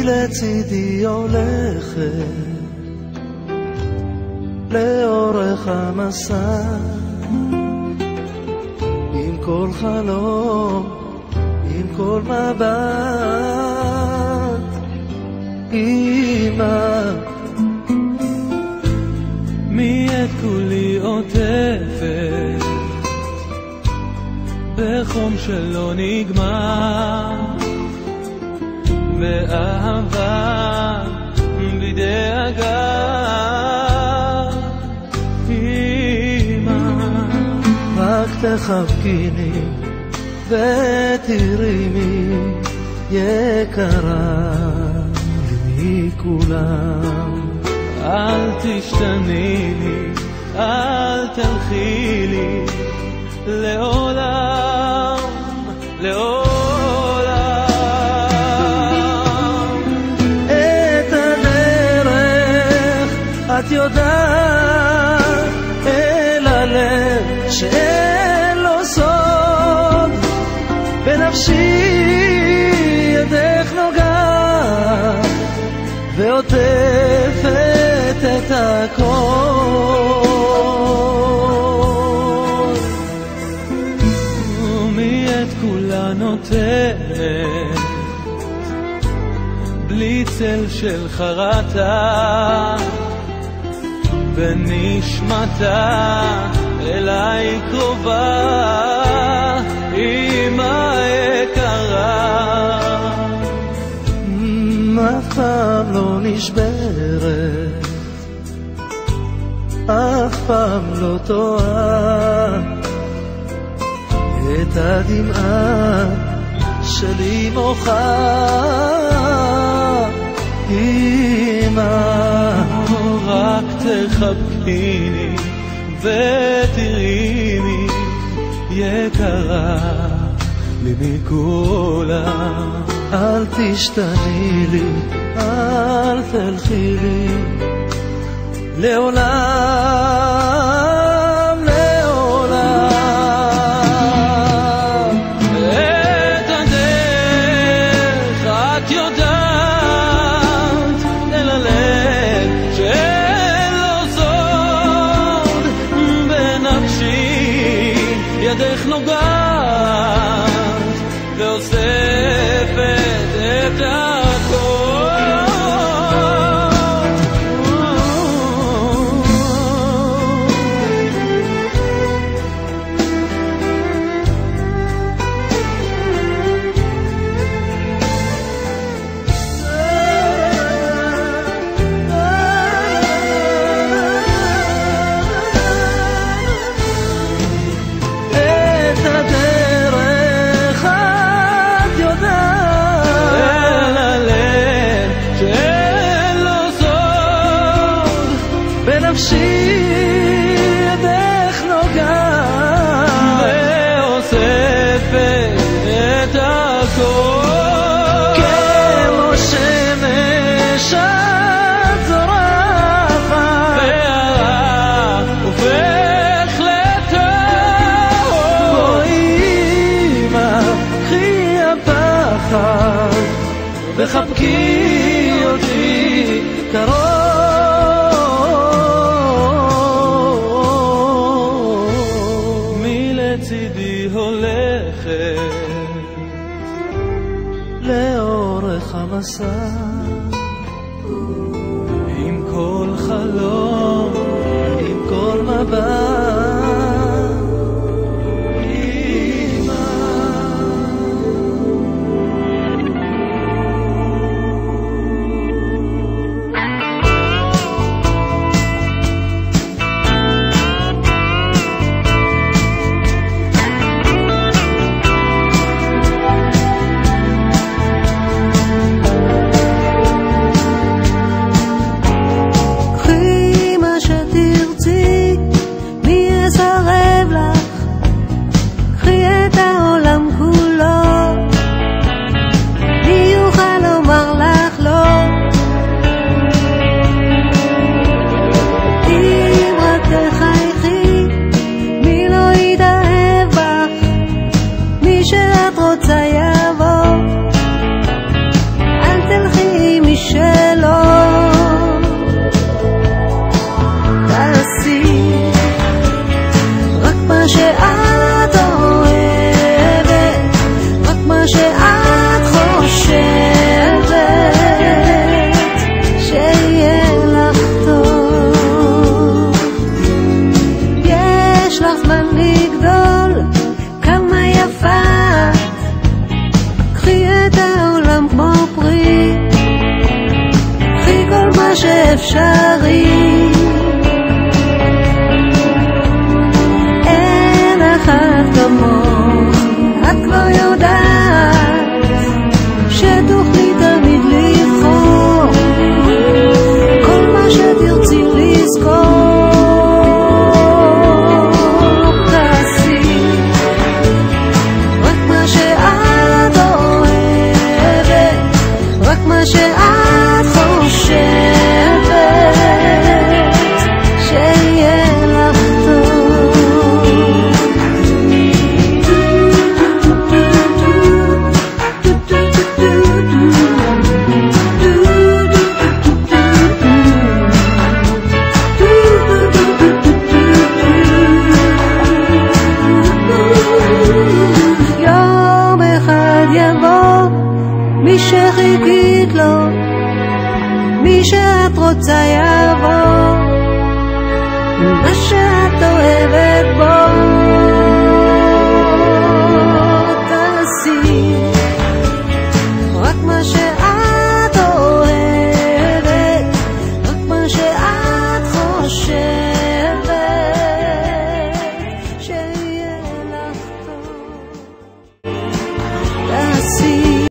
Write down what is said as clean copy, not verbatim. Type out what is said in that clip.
לצידי הולכת לאורך המסע, עם כל חלום, עם כל מבט. אמא, מי את כולי עוטפת בחום שלא נגמר, באהבה בלי דאגה. אמא, רק תחבקיני ותרימי יקרה לי מכולם. אל תשתני לי, אל תלכי לי לעולם, לעולם. את הדרך את יודעת, אל הלב שאין לו סוד, בנפשי ידך נוגעת ועוטפת את הכל. ומי את כולה נותנת בלי צל של חרטה, ונשמתה אליי קרובה. אמא יקרה, אף פעם לא נשברת, אף פעם לא טועה, את הדמעה שלי מוחה. אמא, רק תחבקיני ותראיני יקרה לי מכולם. אל תשתני לי, אל תלכי לי לעולם, לעולם. את הדרך את יודעת, אל הלב שאין לו סוד, בנפשי ידך נוגעת ואוספת את הכל. את הדרך את יודעת, אל הלב שאין לו סוד, בנפשי ידך נוגעת ואוספת את הכל. כמו שמש את זורחת, והרע הופך לטוב. בואי אמא, קחי הפחד וחבקי אותי קרוב. מי לצידי הולכת לאורך המסע, עם כל חלום, עם כל מבט. sim